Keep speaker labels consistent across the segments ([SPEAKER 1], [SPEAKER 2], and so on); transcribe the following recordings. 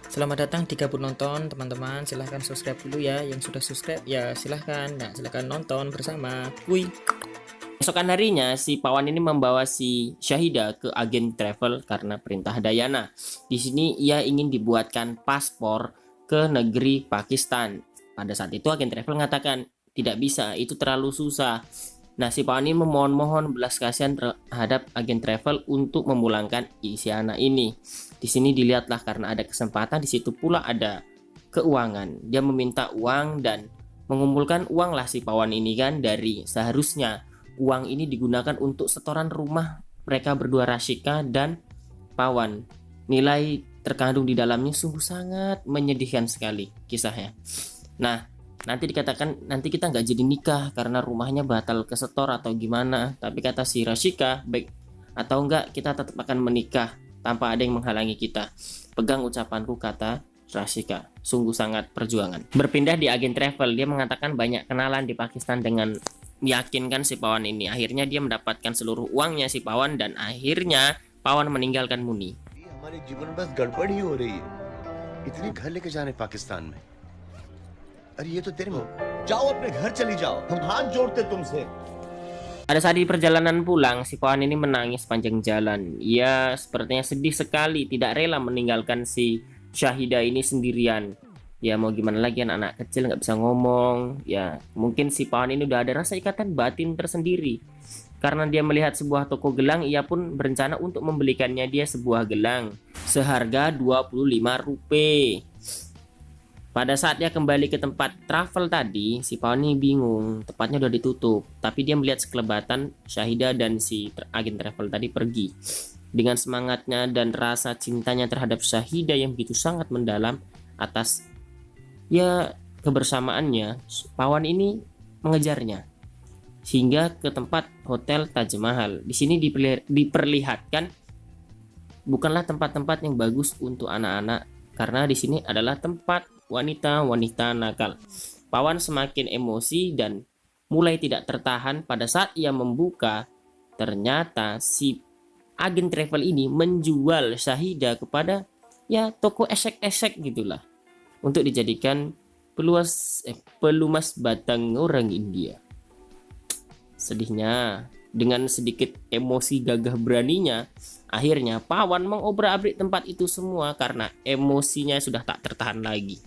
[SPEAKER 1] Selamat datang di Gabut Nonton, teman-teman. Silahkan subscribe dulu ya. Yang sudah subscribe ya silahkan. Nah, silahkan nonton bersama. Wih.
[SPEAKER 2] Esokan harinya, si Pawan ini membawa si Syahida ke agen travel karena perintah Dayana. Di sini ia ingin dibuatkan paspor ke negeri Pakistan. Pada saat itu agen travel mengatakan, tidak bisa, itu terlalu susah. Nah, si Pawan ini memohon-mohon belas kasihan terhadap agen travel untuk memulangkan Isyana ini. Di sini dilihatlah karena ada kesempatan, di situ pula ada keuangan. Dia meminta uang dan mengumpulkan uang lah si Pawan ini kan, dari seharusnya uang ini digunakan untuk setoran rumah mereka berdua, Rashika dan Pawan. Nilai terkandung di dalamnya sungguh sangat menyedihkan sekali kisahnya. Nah, nanti dikatakan nanti kita nggak jadi nikah karena rumahnya batal kesetor atau gimana. Tapi kata si Rashika, baik atau enggak kita tetap akan menikah tanpa ada yang menghalangi kita. Pegang ucapanku, kata Rashika. Sungguh sangat perjuangan. Berpindah di agen travel, dia mengatakan banyak kenalan di Pakistan dengan meyakinkan si Pawan ini. Akhirnya dia mendapatkan seluruh uangnya si Pawan dan akhirnya Pawan meninggalkan Muni.
[SPEAKER 3] हमारे जीवन में बस गड़बड़ ही हो रही है इतने घर लेके जाने पाकिस्तान में अरे ये तो तेरे जाओ अपने घर चली जाओ हम हाथ जोड़ते तुमसे.
[SPEAKER 2] Pada saat di perjalanan pulang, si Pawan ini menangis panjang jalan. Ia sepertinya sedih sekali, tidak rela meninggalkan si Syahida ini sendirian. Ya mau gimana lagi, anak kecil nggak bisa ngomong. Ya mungkin si Pawan ini udah ada rasa ikatan batin tersendiri. Karena dia melihat sebuah toko gelang, ia pun berencana untuk membelikannya dia sebuah gelang seharga 25 rupiah. Pada saat dia kembali ke tempat travel tadi, si Pawan ini bingung, tempatnya udah ditutup. Tapi dia melihat sekelebatan Syahida dan si agen travel tadi pergi. Dengan semangatnya dan rasa cintanya terhadap Syahida yang begitu sangat mendalam atas ya kebersamaannya, Pawan ini mengejarnya hingga ke tempat hotel Taj Mahal. Di sini diperlihatkan bukanlah tempat-tempat yang bagus untuk anak-anak, karena di sini adalah tempat wanita-wanita nakal. Pawan semakin emosi dan mulai tidak tertahan. Pada saat ia membuka, ternyata si agen travel ini menjual Syahida kepada ya toko esek-esek gitulah, untuk dijadikan pelumas batang orang India. Sedihnya, dengan sedikit emosi gagah beraninya, akhirnya Pawan mengobrak-abrik tempat itu semua karena emosinya sudah tak tertahan lagi.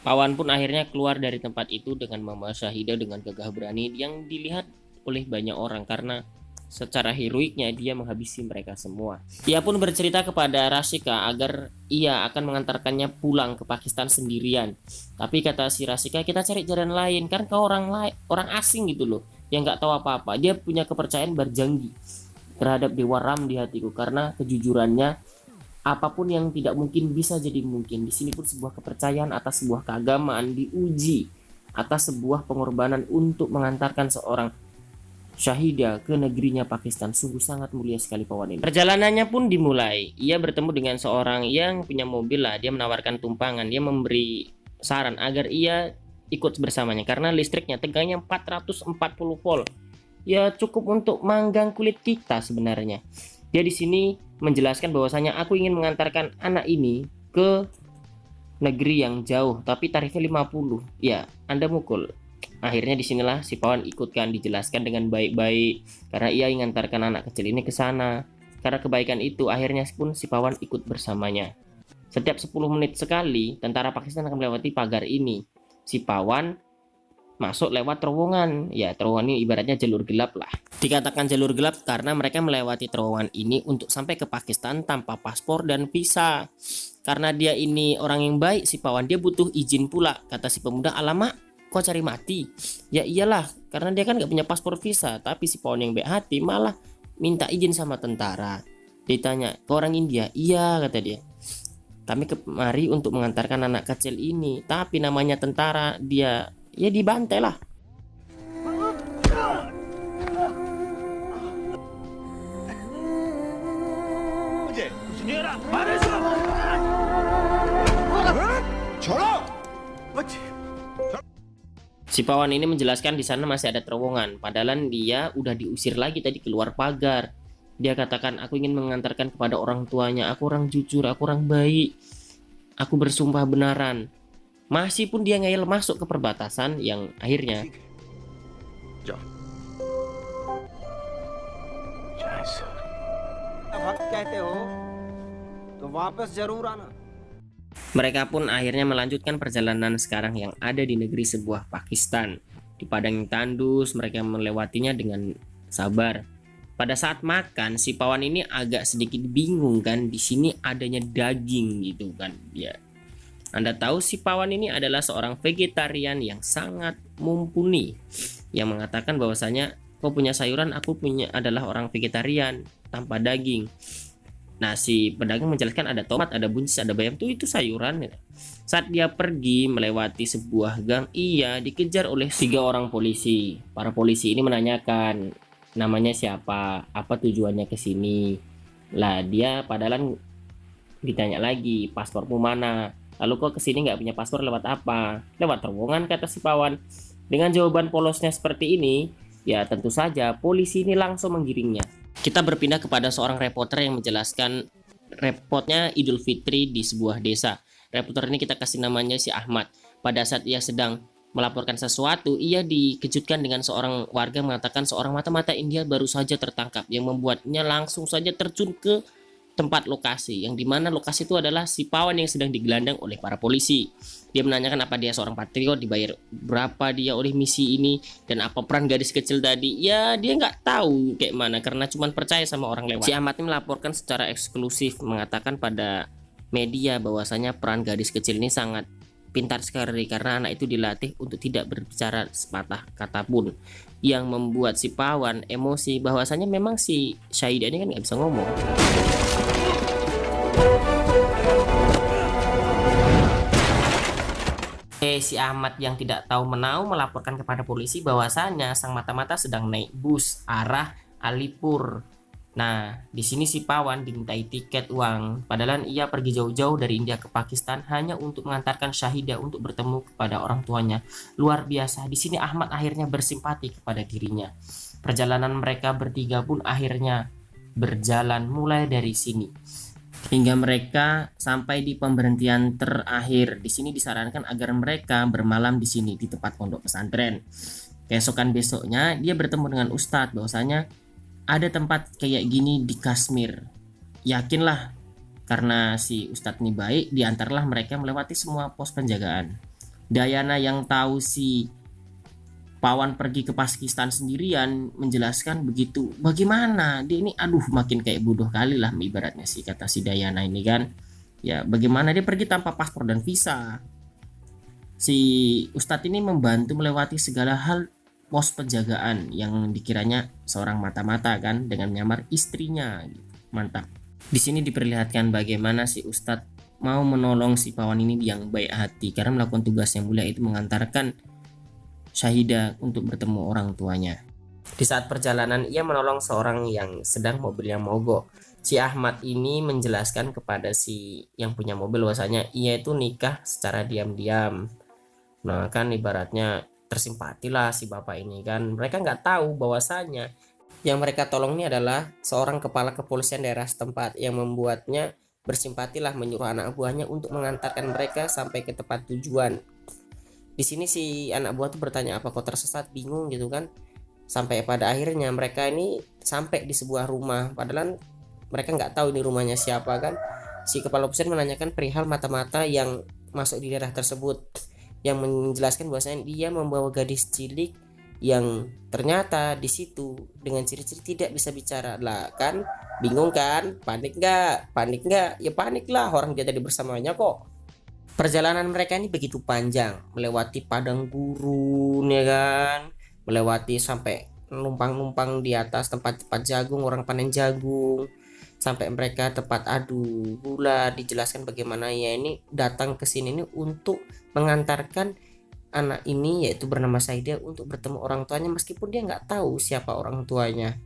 [SPEAKER 2] Pawan pun akhirnya keluar dari tempat itu dengan membawa Syahida dengan gagah berani yang dilihat oleh banyak orang karena secara heroiknya dia menghabisi mereka semua. Ia pun bercerita kepada Rashika agar ia akan mengantarkannya pulang ke Pakistan sendirian. Tapi kata si Rashika, kita cari jalan lain, kan kau orang asing gitu loh, yang nggak tahu apa-apa. Dia punya kepercayaan berjanji terhadap Dewa Ram di hatiku karena kejujurannya. Apapun yang tidak mungkin bisa jadi mungkin. Di sini pun sebuah kepercayaan atas sebuah keagamaan diuji atas sebuah pengorbanan untuk mengantarkan seorang Syahida ke negerinya Pakistan. Sungguh sangat mulia sekali Pawan ini. Perjalanannya pun dimulai. Ia bertemu dengan seorang yang punya mobil lah. Dia menawarkan tumpangan. Dia memberi saran agar ia ikut bersamanya karena listriknya tegangnya 440 volt. Ya cukup untuk manggang kulit kita sebenarnya. Dia di sini menjelaskan bahwasanya aku ingin mengantarkan anak ini ke negeri yang jauh, tapi tarifnya 50. Ya, Anda mukul. Akhirnya disinilah si Pawan ikutkan, dijelaskan dengan baik-baik karena ia ingin mengantarkan anak kecil ini ke sana. Karena kebaikan itu, akhirnya pun si Pawan ikut bersamanya. Setiap 10 menit sekali, tentara Pakistan akan melewati pagar ini. Si Pawan masuk lewat terowongan. Ya, terowongan ini ibaratnya jalur gelap lah. Dikatakan jalur gelap karena mereka melewati terowongan ini untuk sampai ke Pakistan tanpa paspor dan visa. Karena dia ini orang yang baik, si Pawan, dia butuh izin pula. Kata si pemuda, alamak, kok cari mati? Ya iyalah, karena dia kan gak punya paspor visa. Tapi si Pawan yang baik hati malah minta izin sama tentara. Ditanya, "Kau orang India?" "Iya," kata dia. "Kami kemari untuk mengantarkan anak kecil ini, tapi namanya tentara, dia ya dibantai lah." Si Pawan ini menjelaskan di sana masih ada terowongan, padahal dia udah diusir lagi tadi keluar pagar. Dia katakan, "Aku ingin mengantarkan kepada orang tuanya, aku orang jujur, aku orang baik, aku bersumpah benaran." Masih pun dia ngeyel masuk ke perbatasan yang akhirnya
[SPEAKER 3] जाओ
[SPEAKER 4] वक्त कहते हो तो वापस जरूर आना।
[SPEAKER 2] mereka pun akhirnya melanjutkan perjalanan sekarang yang ada di negeri sebuah Pakistan. Di padang yang tandus, mereka melewatinya dengan sabar. Pada saat makan, si Pawan ini agak sedikit bingung kan, di sini adanya daging gitu kan. Ya, Anda tahu si Pawan ini adalah seorang vegetarian yang sangat mumpuni, yang mengatakan bahwasanya, "Kau punya sayuran, aku punya adalah orang vegetarian tanpa daging." Nah, si pedagang menjelaskan ada tomat, ada buncis, ada bayam, itu sayuran. Saat dia pergi melewati sebuah gang, ia dikejar oleh 3 orang polisi. Para polisi ini menanyakan namanya siapa, apa tujuannya ke sini. Lah, dia padahal ditanya lagi, "Paspormu mana? Lalu kok kesini nggak punya paspor, lewat apa?" "Lewat terowongan," kata si Pawan. Dengan jawaban polosnya seperti ini, ya tentu saja polisi ini langsung menggiringnya. Kita berpindah kepada seorang reporter yang menjelaskan repotnya Idul Fitri di sebuah desa. Reporter ini kita kasih namanya si Ahmad. Pada saat ia sedang melaporkan sesuatu, ia dikejutkan dengan seorang warga mengatakan seorang mata-mata India baru saja tertangkap, yang membuatnya langsung saja terjun ke tempat lokasi, yang dimana lokasi itu adalah si Pawan yang sedang digelandang oleh para polisi. Dia menanyakan apa dia seorang patriot, dibayar berapa dia oleh misi ini, dan apa peran gadis kecil tadi. Ya, dia nggak tahu kayak mana karena cuma percaya sama orang lewat. Si Ahmad ini melaporkan secara eksklusif, mengatakan pada media bahwasanya peran gadis kecil ini sangat pintar sekali karena anak itu dilatih untuk tidak berbicara sepatah kata pun, yang membuat si Pawan emosi bahwasanya memang si Syahidah ini kan nggak bisa ngomong. Si Ahmad yang tidak tahu menau melaporkan kepada polisi bahwasanya sang mata-mata sedang naik bus arah Alipur. Nah, di sini si Pawan dimintai tiket uang, padahal ia pergi jauh-jauh dari India ke Pakistan hanya untuk mengantarkan Syahidah untuk bertemu kepada orang tuanya. Luar biasa. Di sini Ahmad akhirnya bersimpati kepada dirinya. Perjalanan mereka bertiga pun akhirnya berjalan mulai dari sini hingga mereka sampai di pemberhentian terakhir. Di sini disarankan agar mereka bermalam di sini di tempat pondok pesantren. Keesokan besoknya dia bertemu dengan Ustadz bahwasanya ada tempat kayak gini di Kashmir. Yakinlah, karena si Ustadz ini baik, diantarlah mereka melewati semua pos penjagaan. Dayana yang tahu si Pawan pergi ke Pakistan sendirian menjelaskan begitu. Bagaimana dia ini, aduh makin kayak bodoh kali lah ibaratnya sih, kata si Dayana ini kan. Ya bagaimana dia pergi tanpa paspor dan visa. Si Ustadz ini membantu melewati segala hal pos penjagaan yang dikiranya seorang mata-mata kan, dengan menyamar istrinya gitu. Mantap. Di sini diperlihatkan bagaimana si Ustadz mau menolong si Pawan ini yang baik hati karena melakukan tugas yang mulia, itu mengantarkan Syahidah untuk bertemu orang tuanya. Di saat perjalanan ia menolong seorang yang sedang mobilnya mogok. Si Ahmad ini menjelaskan kepada si yang punya mobil bahwasanya ia itu nikah secara diam-diam. Nah kan ibaratnya tersimpatilah si bapak ini kan. Mereka nggak tahu bahwasanya yang mereka tolong ini adalah seorang kepala kepolisian daerah setempat, yang membuatnya bersimpatilah menyuruh anak buahnya untuk mengantarkan mereka sampai ke tempat tujuan. Di sini si anak buah tuh bertanya, apa kau tersesat, bingung gitu kan. Sampai pada akhirnya mereka ini sampai di sebuah rumah, padahal mereka nggak tahu ini rumahnya siapa kan. Si kepala kepolisian menanyakan perihal mata-mata yang masuk di daerah tersebut, yang menjelaskan bahwasanya dia membawa gadis cilik yang ternyata di situ dengan ciri-ciri tidak bisa bicara. Lah kan bingung kan, panik nggak, ya panik lah, orang dia tadi bersamanya kok. Perjalanan mereka ini begitu panjang, melewati padang gurun ya kan, melewati sampai numpang-numpang di atas tempat-tempat jagung, orang panen jagung. sampai mereka tempat adu pula dijelaskan bagaimana ya ini datang ke sini ini untuk mengantarkan anak ini yaitu bernama Saida untuk bertemu orang tuanya, meskipun dia nggak tahu siapa orang tuanya.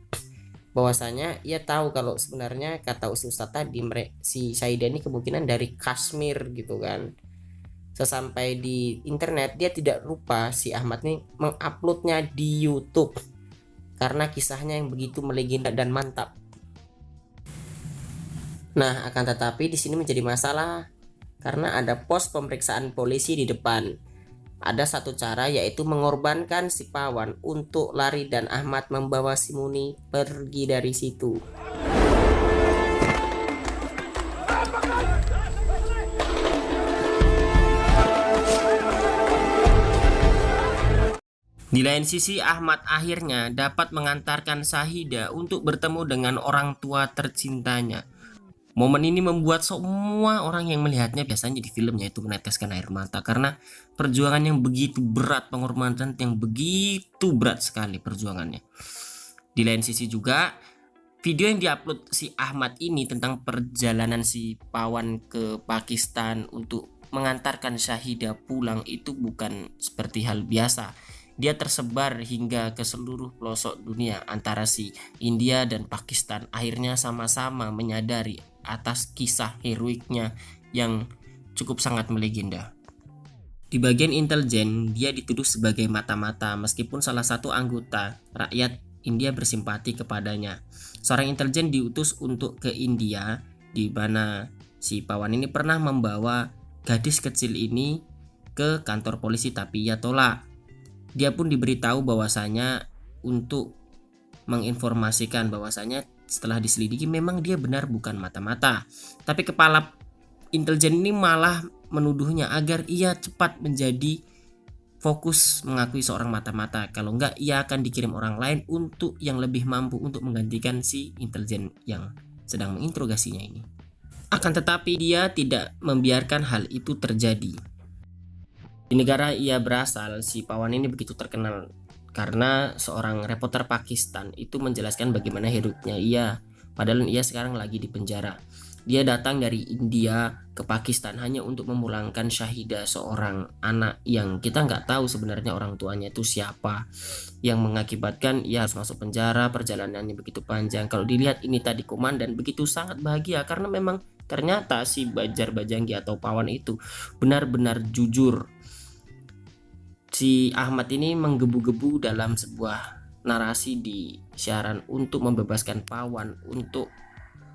[SPEAKER 2] Bahwasanya ia tahu kalau sebenarnya kata Ustaz tadi si Saida ini kemungkinan dari Kashmir gitu kan. Sesampai di internet dia tidak lupa si Ahmad ini menguploadnya di YouTube karena kisahnya yang begitu melegenda dan mantap. Nah, akan tetapi di sini menjadi masalah karena ada pos pemeriksaan polisi di depan. Ada satu cara yaitu mengorbankan si Pawan untuk lari dan Ahmad membawa si Muni pergi dari situ. Di lain sisi, Ahmad akhirnya dapat mengantarkan Sahida untuk bertemu dengan orang tua tercintanya. Momen ini membuat semua orang yang melihatnya biasanya di filmnya itu meneteskan air mata karena perjuangan yang begitu berat, pengorbanan yang begitu berat sekali perjuangannya. Di lain sisi juga, video yang diupload si Ahmad ini tentang perjalanan si Pawan ke Pakistan untuk mengantarkan Sahida pulang itu bukan seperti hal biasa. Dia tersebar hingga ke seluruh pelosok dunia antara si India dan Pakistan. Akhirnya sama-sama menyadari atas kisah heroiknya yang cukup sangat melegenda. Di bagian intelijen, dia dituduh sebagai mata-mata meskipun salah satu anggota rakyat India bersimpati kepadanya. Seorang intelijen diutus untuk ke India, di mana si Pawan ini pernah membawa gadis kecil ini ke kantor polisi, tapi ia tolak. Dia pun diberitahu bahwasanya untuk menginformasikan bahwasanya setelah diselidiki memang dia benar bukan mata-mata. Tapi kepala intelijen ini malah menuduhnya agar ia cepat menjadi fokus mengakui seorang mata-mata. Kalau enggak ia akan dikirim orang lain untuk yang lebih mampu untuk menggantikan si intelijen yang sedang menginterogasinya ini. Akan tetapi dia tidak membiarkan hal itu terjadi. Di negara ia berasal, si Pawan ini begitu terkenal karena seorang reporter Pakistan itu menjelaskan bagaimana hidupnya ia, padahal ia sekarang lagi di penjara. Dia datang dari India ke Pakistan hanya untuk memulangkan Sahida, seorang anak yang kita nggak tahu sebenarnya orang tuanya itu siapa, yang mengakibatkan ia harus masuk penjara. Perjalanannya begitu panjang. Kalau dilihat ini tadi komandan begitu sangat bahagia karena memang ternyata si Bajar Bajanggi atau Pawan itu benar-benar jujur. Si Ahmad ini menggebu-gebu dalam sebuah narasi di siaran untuk membebaskan Pawan untuk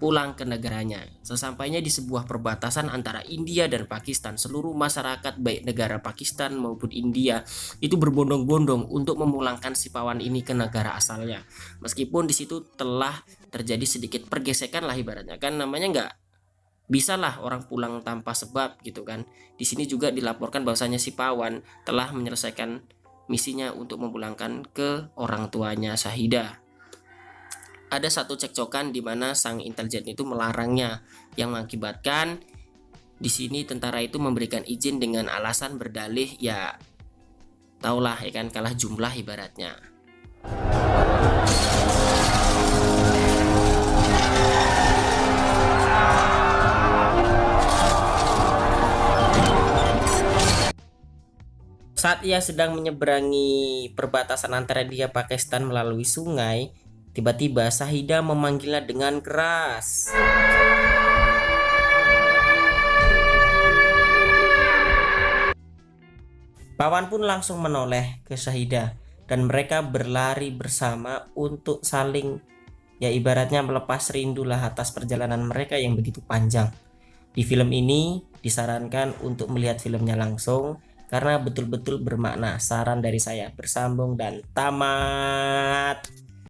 [SPEAKER 2] pulang ke negaranya. Sesampainya di sebuah perbatasan antara India dan Pakistan, seluruh masyarakat baik negara Pakistan maupun India itu berbondong-bondong untuk memulangkan si Pawan ini ke negara asalnya. Meskipun di situ telah terjadi sedikit pergesekan lah ibaratnya, kan namanya nggak bisa lah orang pulang tanpa sebab gitu kan. Di sini juga dilaporkan bahwasanya si Pawan telah menyelesaikan misinya untuk memulangkan ke orang tuanya Sahida. Ada satu cekcokan di mana sang intelijen itu melarangnya, yang mengakibatkan di sini tentara itu memberikan izin dengan alasan berdalih ya taulah ya kan, kalah jumlah ibaratnya. Saat ia sedang menyeberangi perbatasan antara India Pakistan melalui sungai, tiba-tiba Sahida memanggilnya dengan keras. Pawan pun langsung menoleh ke Sahida dan mereka berlari bersama untuk saling ya ibaratnya melepas rindulah atas perjalanan mereka yang begitu panjang. Di film ini disarankan untuk melihat filmnya langsung karena betul-betul bermakna. Saran dari saya, bersambung dan tamat.